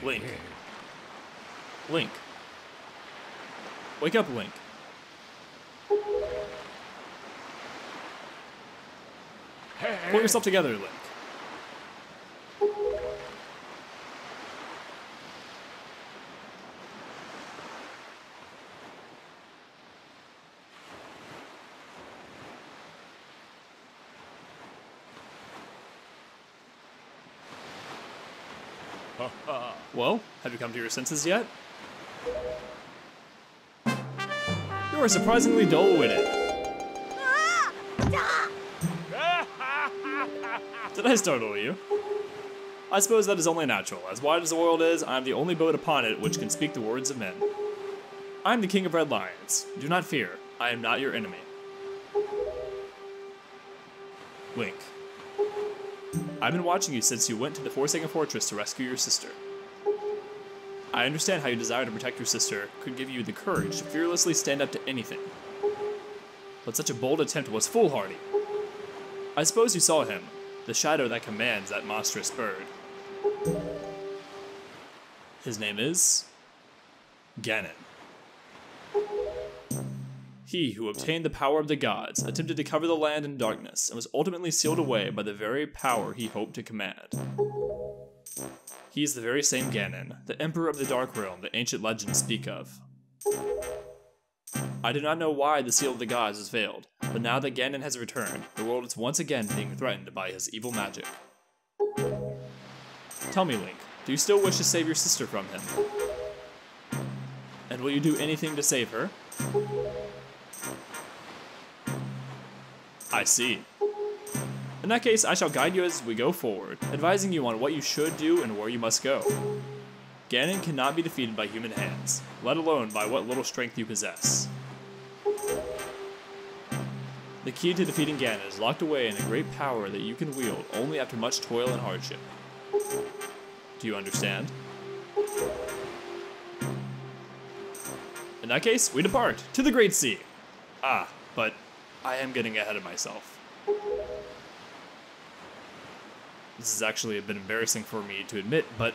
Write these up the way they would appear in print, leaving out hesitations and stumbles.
Link. Link. Wake up, Link. Pull yourself together, Link. Well, have you come to your senses yet? You are surprisingly dull-witted. Did I startle you? I suppose that is only natural. As wide as the world is, I am the only boat upon it which can speak the words of men. I am the King of Red Lions. Do not fear. I am not your enemy. Link. I've been watching you since you went to the Forsaken Fortress to rescue your sister. I understand how your desire to protect your sister could give you the courage to fearlessly stand up to anything. But such a bold attempt was foolhardy. I suppose you saw him, the shadow that commands that monstrous bird. His name is... Ganon. He who obtained the power of the gods attempted to cover the land in darkness and was ultimately sealed away by the very power he hoped to command. He is the very same Ganon, the Emperor of the Dark Realm that ancient legends speak of. I do not know why the seal of the gods has failed, but now that Ganon has returned, the world is once again being threatened by his evil magic. Tell me, Link, do you still wish to save your sister from him? And will you do anything to save her? I see. In that case, I shall guide you as we go forward, advising you on what you should do and where you must go. Ganon cannot be defeated by human hands, let alone by what little strength you possess. The key to defeating Ganon is locked away in a great power that you can wield only after much toil and hardship. Do you understand? In that case, we depart to the Great Sea. Ah, but I am getting ahead of myself. This is actually a bit embarrassing for me to admit, but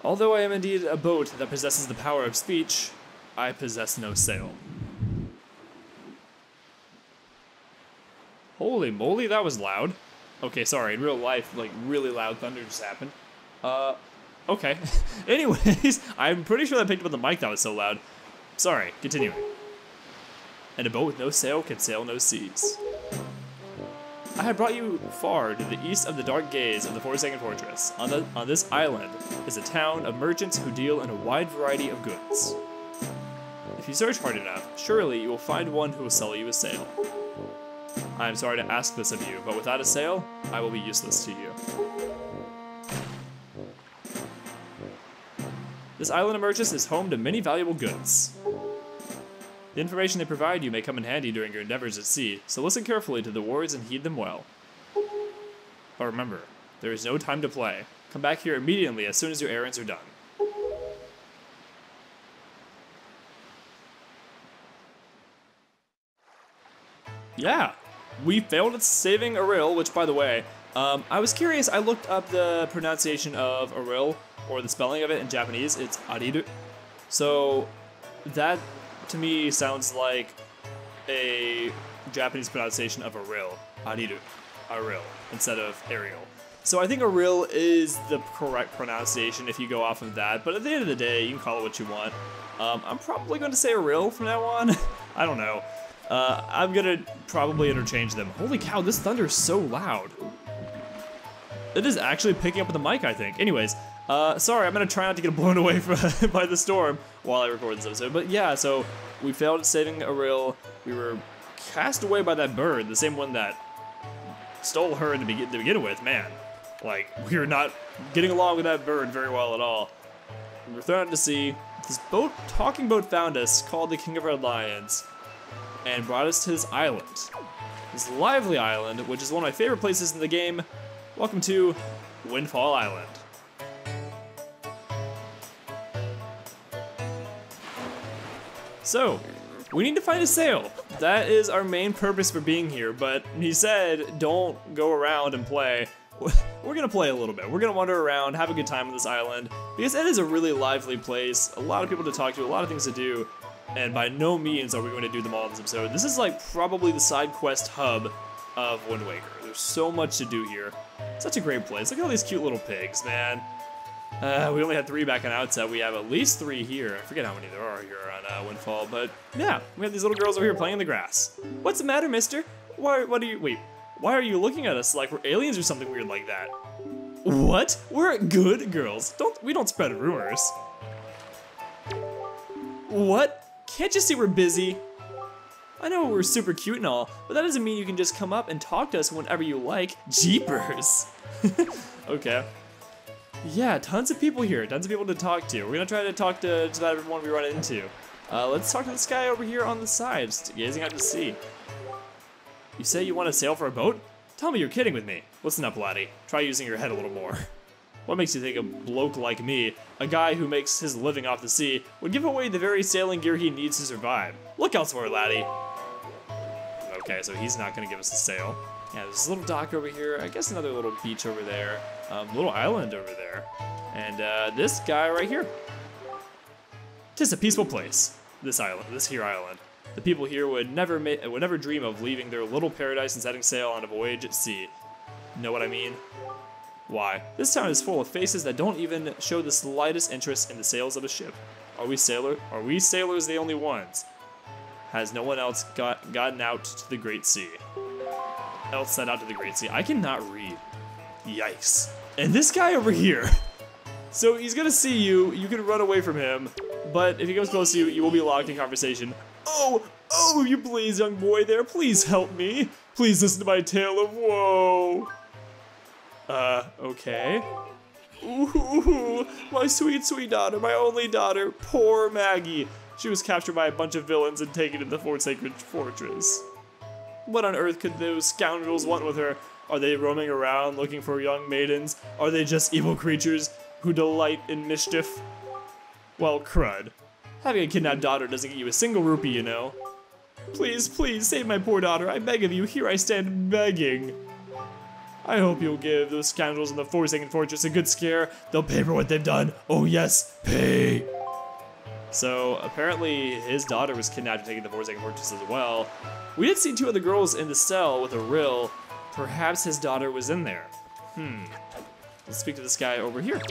although I am indeed a boat that possesses the power of speech, I possess no sail. Holy moly, that was loud. Okay, sorry, in real life, like, really loud thunder just happened. Okay. Anyways, I'm pretty sure I picked up on the mic that was so loud. Sorry, continuing. And a boat with no sail can sail no seas. I have brought you far to the east of the dark gaze of the Forsaken Fortress. On this island is a town of merchants who deal in a wide variety of goods. If you search hard enough, surely you will find one who will sell you a sail. I am sorry to ask this of you, but without a sail, I will be useless to you. This island of merchants is home to many valuable goods. The information they provide you may come in handy during your endeavors at sea, so listen carefully to the words and heed them well. But remember, there is no time to play. Come back here immediately as soon as your errands are done. Yeah, we failed at saving Ariel, which, by the way, I was curious. I looked up the pronunciation of Ariel, or the spelling of it in Japanese. It's Ariru. So that, to me, sounds like a Japanese pronunciation of Ariel. Ariru. Ariel, instead of Ariel. So I think Ariel is the correct pronunciation if you go off of that, but at the end of the day, you can call it what you want. I'm probably going to say Ariel from now on. I don't know. I'm gonna probably interchange them. Holy cow, this thunder is so loud. It is actually picking up with the mic, I think. Anyways, sorry, I'm gonna try not to get blown away by the storm while I record this episode. But yeah, so we failed at saving Ariel. We were cast away by that bird, the same one that stole her to begin with. Man, like, we are not getting along with that bird very well at all. We were thrown out to sea. This talking boat found us, called the King of Red Lions, and brought us to this island. This lively island, which is one of my favorite places in the game. Welcome to Windfall Island. So, we need to find a sail. That is our main purpose for being here, but he said don't go around and play we're gonna play a little bit. We're gonna wander around, have a good time on this island, because it is a really lively place, a lot of people to talk to, a lot of things to do, and by no means are we going to do them all in this episode. This is like probably the side quest hub of Wind Waker. There's so much to do here. Such a great place. Look at all these cute little pigs, man. We only had 3 back on outset. We have at least 3 here. I forget how many there are here on Windfall, but yeah, we have these little girls over here playing in the grass. What's the matter, mister? Why are you looking at us like we're aliens or something weird like that? What? We're good girls. We don't spread rumors. What? Can't you see we're busy? I know we're super cute and all, but that doesn't mean you can just come up and talk to us whenever you like. Jeepers. Okay. Yeah, tons of people here, tons of people to talk to. We're gonna try to talk to just about everyone we run into. Let's talk to this guy over here on the side, just gazing out to sea. You say you want to sail for a boat? Tell me you're kidding with me. Listen up, laddie. Try using your head a little more. What makes you think a bloke like me, a guy who makes his living off the sea, would give away the very sailing gear he needs to survive? Look elsewhere, laddie. Okay, so he's not gonna give us a sail. Yeah, there's this little dock over here. I guess another little beach over there. Little island over there. And this guy right here. Just a peaceful place. This island, this here island. The people here would never dream of leaving their little paradise and setting sail on a voyage at sea. Know what I mean? Why? This town is full of faces that don't even show the slightest interest in the sails of a ship. Are we sailors the only ones? Has no one else gotten out to the great sea? Else set out to the great sea. I cannot read. Yikes. And this guy over here. So he's gonna see you. You can run away from him, but if he comes close to you, you will be locked in conversation. Oh, you please, young boy there, please help me. Please listen to my tale of woe. Okay. Ooh, my sweet, sweet daughter, my only daughter, poor Maggie. She was captured by a bunch of villains and taken to the Forsaken Fortress. What on earth could those scoundrels want with her? Are they roaming around looking for young maidens? Are they just evil creatures who delight in mischief? Well, crud. Having a kidnapped daughter doesn't get you a single rupee, you know. Please, please, save my poor daughter. I beg of you, here I stand begging. I hope you'll give those scoundrels in the Forsaken Fortress a good scare. They'll pay for what they've done. Oh yes, pay. So apparently his daughter was kidnapped and taken to the Forsaken Fortress as well. We did see 2 other girls in the cell with a rill. Perhaps his daughter was in there. Let's speak to this guy over here.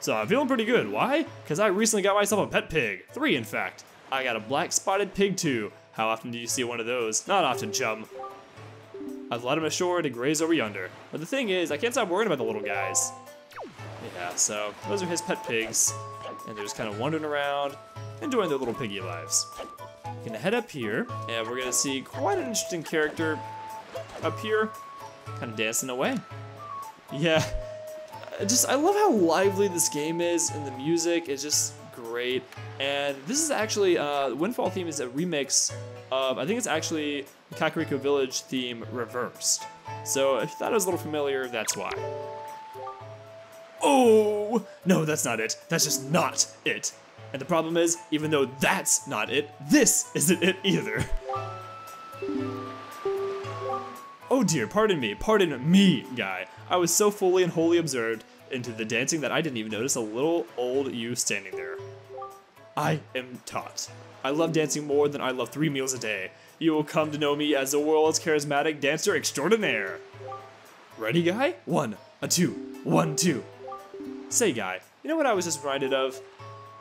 So I'm feeling pretty good. Why? Because I recently got myself a pet pig. 3, in fact. I got a black spotted pig too. How often do you see one of those? Not often, chum. I've led him ashore to graze over yonder. But the thing is, I can't stop worrying about the little guys. Yeah, so those are his pet pigs. And they're just kind of wandering around, enjoying their little piggy lives. We're gonna head up here, and we're gonna see quite an interesting character up here, kind of dancing away. Yeah, I love how lively this game is, and the music is just great. And this is actually, the Windfall theme is a remix of, I think it's actually the Kakariko Village theme reversed. So if you thought it was a little familiar, that's why. Oh, no, that's not it. That's just not it. And the problem is, even though that's not it, this isn't it either. Oh dear, pardon me, guy. I was so fully and wholly absorbed into the dancing that I didn't even notice a little old you standing there. I am taught. I love dancing more than I love 3 meals a day. You will come to know me as the world's charismatic dancer extraordinaire. Ready, guy? 1, 2, 1, 2. Say, guy, you know what I was just reminded of?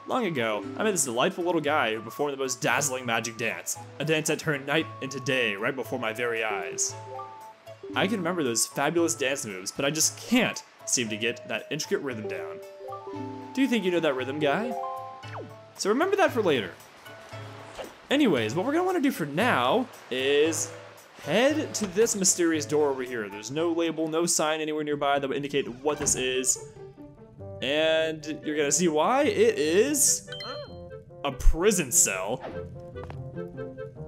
Long ago, I met this delightful little guy who performed the most dazzling magic dance. A dance that turned night into day right before my very eyes. I can remember those fabulous dance moves, but I just can't seem to get that intricate rhythm down. Do you think you know that rhythm, guy? So remember that for later. Anyways, what we're gonna wanna do for now is head to this mysterious door over here. There's no label, no sign anywhere nearby that would indicate what this is. And you're gonna see why. It is a prison cell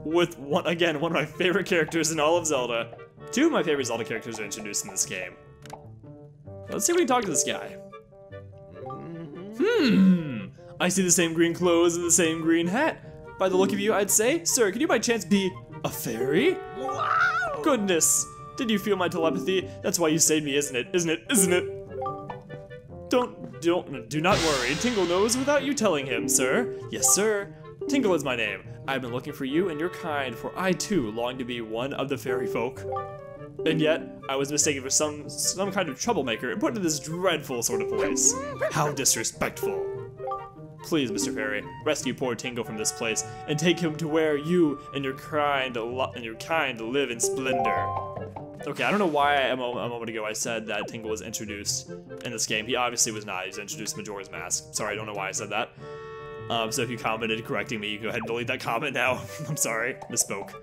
with one of my favorite characters in all of Zelda. 2 of my favorite Zelda characters are introduced in this game. Let's see if we can talk to this guy. I see the same green clothes and the same green hat. By the look of you, I'd say, sir, could you by chance be a fairy? Wow! Goodness, Did you feel my telepathy? That's why you saved me, isn't it? Isn't it? Isn't it? Do not worry. Tingle knows without you telling him, sir. Yes, sir. Tingle is my name. I've been looking for you and your kind, for I too long to be one of the fairy folk. And yet, I was mistaken for some kind of troublemaker and put into this dreadful sort of place. How disrespectful. Please, Mr. Fairy, rescue poor Tingle from this place and take him to where you and your kind live in splendor. Okay, I don't know why a moment ago I said that Tingle was introduced in this game. He obviously was not. He was introduced in Majora's Mask. Sorry, I don't know why I said that. So if you commented correcting me, you go ahead and delete that comment now. I'm sorry, misspoke.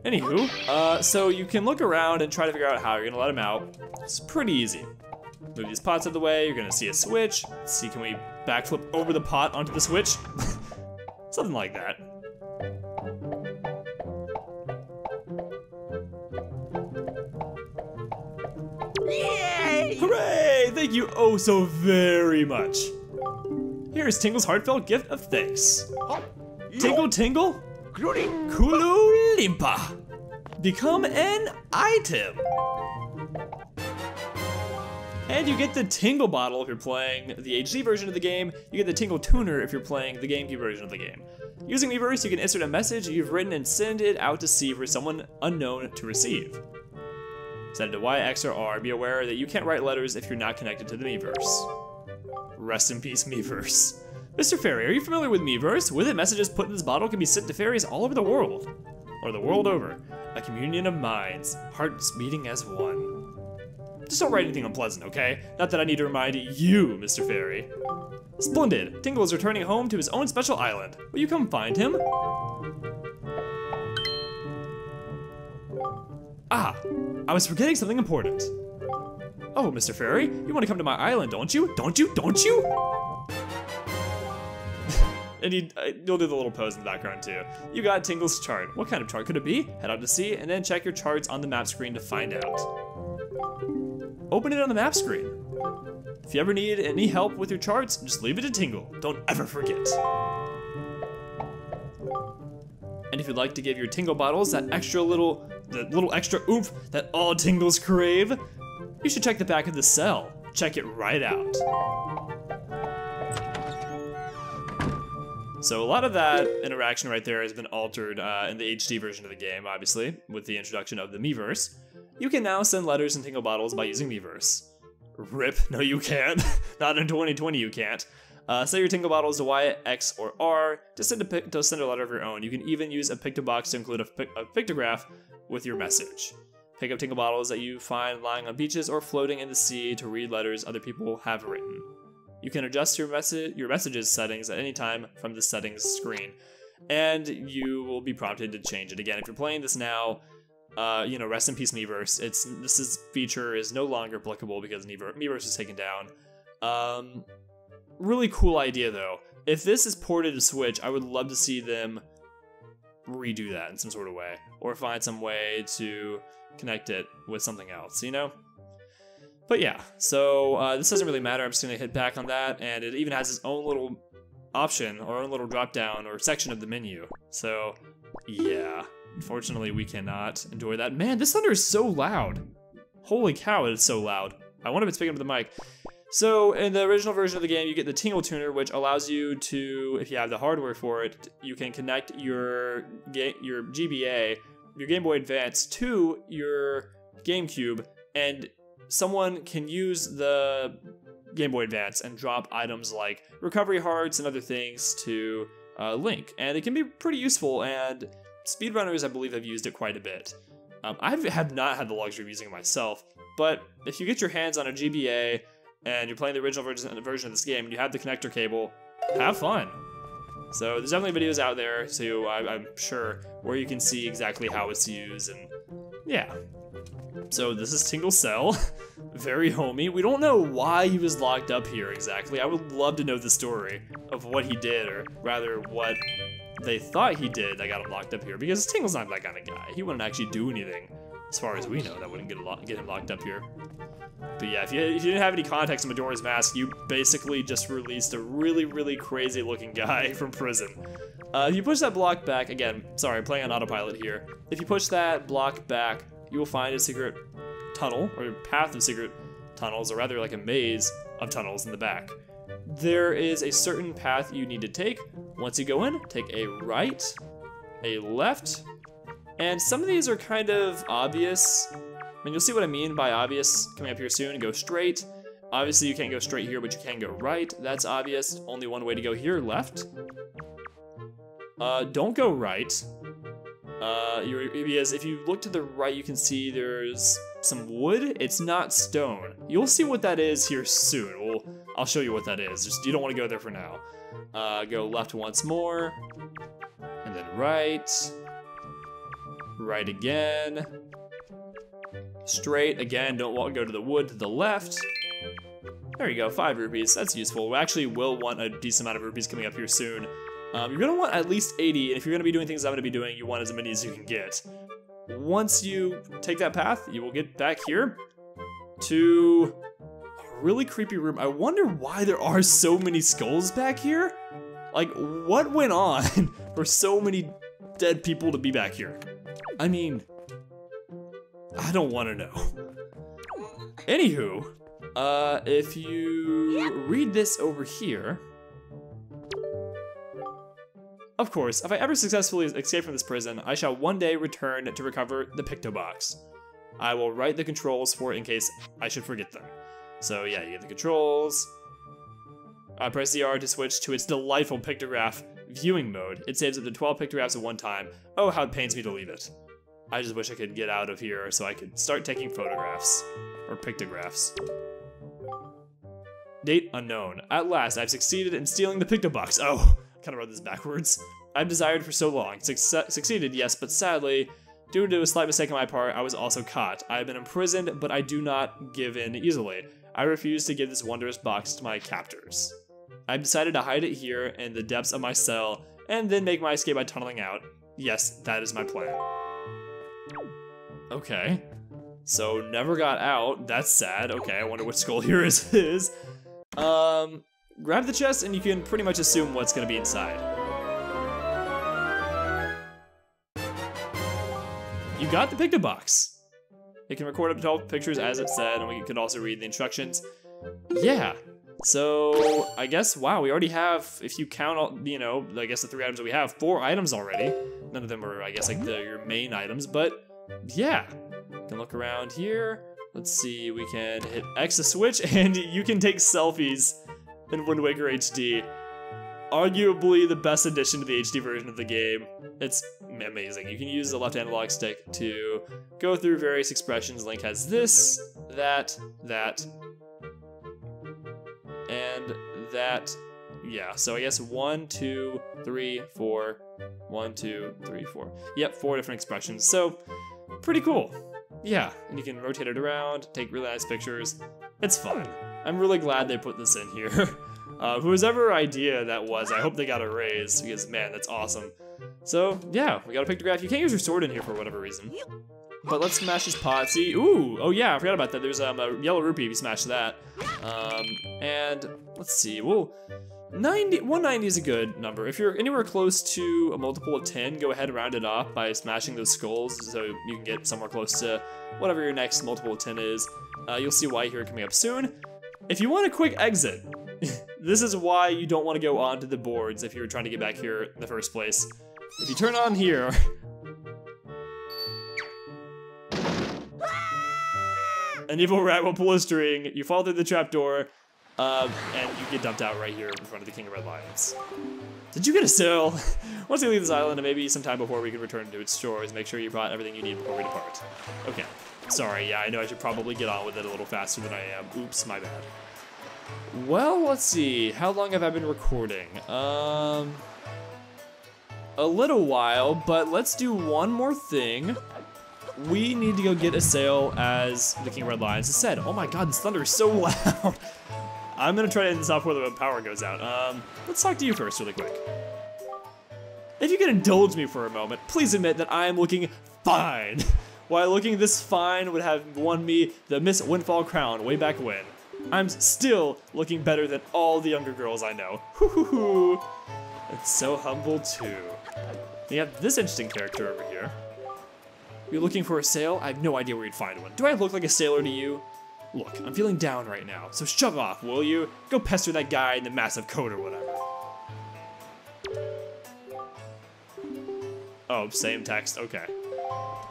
Anywho, so you can look around and try to figure out how you're gonna let him out. It's pretty easy. Move these pots out of the way, you're gonna see a switch. Let's see, can we backflip over the pot onto the switch? Something like that. Yay! Hooray! Thank you oh so very much. Here's Tingle's heartfelt gift of thanks. Tingle Tingle? Kulu Limpa. Become an item. And you get the Tingle Bottle if you're playing the HD version of the game. You get the Tingle Tuner if you're playing the Gamecube version of the game. Using Miiverse, you can insert a message you've written and send it out to sea for someone unknown to receive. Set it to Y, X, or R. Be aware that you can't write letters if you're not connected to the Miiverse. Rest in peace, Miiverse. Mr. Fairy, are you familiar with Miiverse? With it, messages put in this bottle can be sent to fairies all over the world. Or the world over. A communion of minds, hearts beating as one. Just don't write anything unpleasant, okay? Not that I need to remind you, Mr. Fairy. Splendid! Tingle is returning home to his own special island. Will you come find him? Ah, I was forgetting something important. Oh, Mr. Fairy, you want to come to my island, don't you? Don't you? Don't you? And you'll do the little pose in the background too. You got Tingle's chart. What kind of chart could it be? Head out to sea and then check your charts on the map screen to find out. Open it on the map screen. If you ever need any help with your charts, just leave it to Tingle. Don't ever forget. And if you'd like to give your Tingle bottles that little extra oomph that all Tingles crave, you should check the back of the cell. Check it right out. So a lot of that interaction right there has been altered in the HD version of the game, obviously, with the introduction of the Miiverse. You can now send letters and Tingle bottles by using Miiverse. RIP, no you can't. Not in 2020 you can't. Set your Tingle bottles to Y, X, or R to send a letter of your own. You can even use a Pictobox to include a pictograph with your message. Pick up Tingle bottles that you find lying on beaches or floating in the sea to read letters other people have written. You can adjust your messages settings at any time from the settings screen, and you will be prompted to change it. Again, if you're playing this now, rest in peace Miiverse. This feature is no longer applicable because Miiverse is taken down. Really cool idea though. If this is ported to Switch, I would love to see them redo that in some sort of way, or find some way to connect it with something else, you know? But yeah, so this doesn't really matter. I'm just gonna hit back on that, and it even has its own little option or own little drop down or section of the menu. So yeah, unfortunately we cannot enjoy that. Man, this thunder is so loud. Holy cow, it is so loud. I wonder if it's picking up the mic. So in the original version of the game, you get the Tingle Tuner, which allows you to, if you have the hardware for it, you can connect your GBA, your Game Boy Advance, to your GameCube, and someone can use the Game Boy Advance and drop items like recovery hearts and other things to Link, and it can be pretty useful, and speedrunners, I believe, have used it quite a bit. I have not had the luxury of using it myself, but if you get your hands on a GBA and you're playing the original version of this game and you have the connector cable, have fun. So there's definitely videos out there too, I'm sure, where you can see exactly how it's used, and yeah. So this is Tingle Cell, very homey. We don't know why he was locked up here exactly. I would love to know the story of what he did, or rather what they thought he did that got him locked up here, because Tingle's not that kind of guy. He wouldn't actually do anything, as far as we know, that wouldn't get him locked up here. But yeah, if you didn't have any context in Majora's Mask, you basically just released a really, really crazy looking guy from prison. If you push that block back, again, sorry, I'm playing on autopilot here. If you push that block back, you will find a secret tunnel, or path of secret tunnels, or rather like a maze of tunnels in the back. There is a certain path you need to take. Once you go in, take a right, a left, and some of these are kind of obvious. I mean, you'll see what I mean by obvious coming up here soon. Go straight. Obviously, you can't go straight here, but you can go right. That's obvious. Only one way to go here, left. Don't go right. Because if you look to the right, you can see there's some wood. It's not stone. You'll see what that is here soon. I'll show you what that is. Just you don't want to go there for now. Go left once more, and then right. Right again. Straight again. Don't go to the wood to the left. There you go. 5 rupees. That's useful. We actually will want a decent amount of rupees coming up here soon. You're gonna want at least 80, and if you're gonna be doing things I'm gonna be doing, you want as many as you can get. Once you take that path, you will get back here to a really creepy room. I wonder why there are so many skulls back here. Like, what went on for so many dead people to be back here? I mean, I don't want to know. Anywho, if you read this over here. Of course, if I ever successfully escape from this prison, I shall one day return to recover the Picto Box. I will write the controls for it in case I should forget them. So yeah, you get the controls. Press the R to switch to its delightful Pictograph viewing mode. It saves up to 12 pictographs at one time. Oh, how it pains me to leave it. I just wish I could get out of here so I could start taking photographs. Or pictographs. Date unknown. At last, I've succeeded in stealing the Picto Box. Oh. Kind of wrote this backwards. I've desired for so long. Succeeded, yes, but sadly, due to a slight mistake on my part, I was also caught. I have been imprisoned, but I do not give in easily. I refuse to give this wondrous box to my captors. I've decided to hide it here in the depths of my cell, and then make my escape by tunneling out. Yes, that is my plan. Okay. So, never got out. That's sad. Okay, I wonder what skull here is. Grab the chest and you can pretty much assume what's gonna be inside. You got the Picto Box. It can record up to 12 pictures as it said, and we could also read the instructions. Yeah, so I guess, wow, we already have, if you count all, you know, I guess the 3 items that we have, 4 items already. None of them are, I guess, like your main items, but yeah. You can look around here. Let's see, we can hit X to switch, and you can take selfies in Wind Waker HD. Arguably the best addition to the HD version of the game. It's amazing. You can use the left analog stick to go through various expressions. Link has this, that, and that. Yeah, so I guess 1, 2, 3, 4. 1, 2, 3, 4. Yep, 4 different expressions. So, pretty cool. Yeah, and you can rotate it around, take really nice pictures. It's fun. I'm really glad they put this in here. Whoever idea that was, I hope they got a raise, because man, that's awesome. So yeah, we got a pictograph. You can't use your sword in here for whatever reason. But let's smash this pot. See, ooh, oh yeah, I forgot about that. There's a yellow rupee if you smash that. And let's see, well, 190 is a good number. If you're anywhere close to a multiple of 10, go ahead and round it off by smashing those skulls so you can get somewhere close to whatever your next multiple of 10 is. You'll see why here coming up soon. If you want a quick exit, this is why you don't want to go onto the boards if you're trying to get back here in the first place. If you turn on here, an evil rat will pull a string, you fall through the trapdoor, and you get dumped out right here in front of the King of Red Lions. Did you get a sale? Once you leave this island, and maybe sometime before we can return to its shores, make sure you brought everything you need before we depart. Okay. Sorry, yeah, I know I should probably get on with it a little faster than I am. Oops, my bad. Well, let's see. How long have I been recording? A little while, but let's do one more thing. We need to go get a sail as the King of Red Lions has said. Oh my god, this thunder is so loud. I'm gonna try to end this off before the power goes out. Let's talk to you first really quick. If you can indulge me for a moment, please admit that I am looking fine. While looking this fine would have won me the Miss Windfall crown way back when. I'm still looking better than all the younger girls I know. Hoo-hoo-hoo. It's so humble too. We have this interesting character over here. You're looking for a sail? I have no idea where you'd find one. Do I look like a sailor to you? Look, I'm feeling down right now, so shove off, will you? Go pester that guy in the massive coat or whatever. Oh, same text, okay.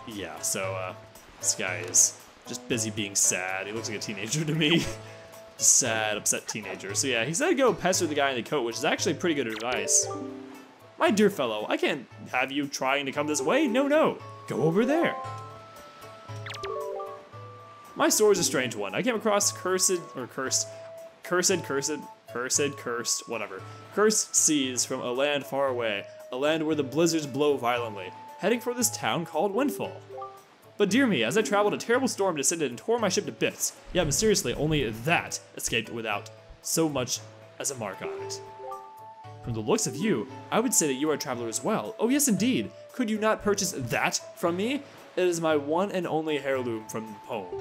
Yeah, so, this guy is just busy being sad. He looks like a teenager to me. Sad, upset teenager. So yeah, he said go pester the guy in the coat, which is actually pretty good advice. My dear fellow, I can't have you trying to come this way. No, no, go over there. My story is a strange one. I came across cursed, whatever. Cursed seas from a land far away, a land where the blizzards blow violently, heading for this town called Windfall. But dear me, as I traveled, a terrible storm descended and tore my ship to bits. Yet mysteriously, only that escaped without so much as a mark on it. From the looks of you, I would say that you are a traveler as well. Oh yes, indeed. Could you not purchase that from me? It is my one and only heirloom from home.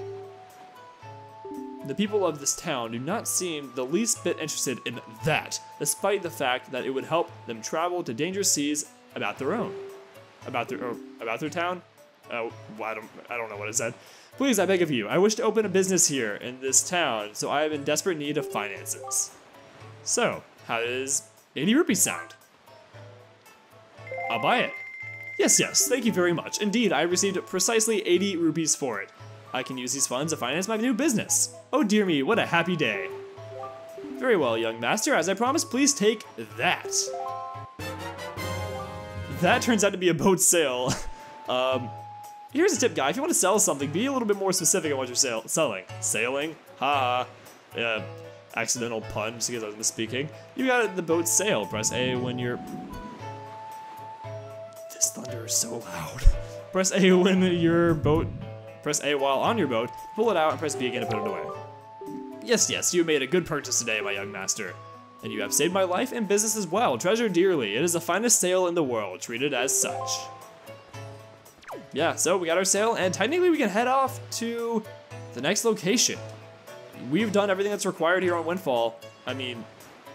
The people of this town do not seem the least bit interested in that, despite the fact that it would help them travel to dangerous seas about their own. About their town? Oh, well, I don't know what it said. Please, I beg of you, I wish to open a business here in this town, so I am in desperate need of finances. So, how does 80 rupees sound? I'll buy it. Yes, yes, thank you very much. Indeed, I received precisely 80 rupees for it. I can use these funds to finance my new business. Oh dear me, what a happy day. Very well, young master, as I promised, please take that. That turns out to be a boat sail. Here's a tip, guy. If you want to sell something, be a little bit more specific on what you're selling. Sailing? Ha ha. Accidental pun, just because I was misspeaking. You got the boat sail. Press A when you're... This thunder is so loud. Press A when your boat... Press A while on your boat, pull it out, and press B again to put it away. Yes, yes, you made a good purchase today, my young master. And you have saved my life and business as well. Treasure dearly. It is the finest sail in the world. Treat it as such. Yeah, so we got our sail, and technically we can head off to the next location. We've done everything that's required here on Windfall. I mean,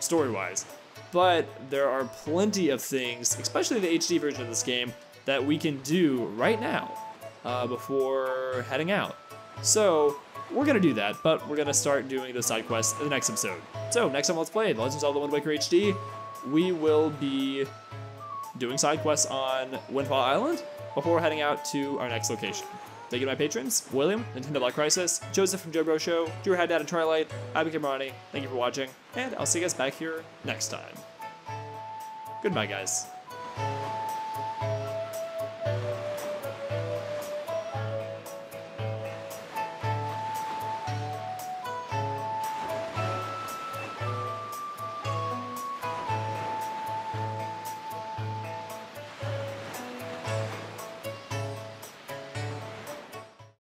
story-wise. But there are plenty of things, especially the HD version of this game, that we can do right now. Before heading out. So, we're gonna do that, but we're gonna start doing the side quests in the next episode. So, next time Let's Play Legend of Zelda Wind Waker HD, we will be doing side quests on Windfall Island before heading out to our next location. Thank you to my patrons, William, Nintendo Black Crisis, Joseph from JoBro Show, Drew Had Dad and Twilight, Abby Camerani. Thank you for watching, and I'll see you guys back here next time. Goodbye, guys.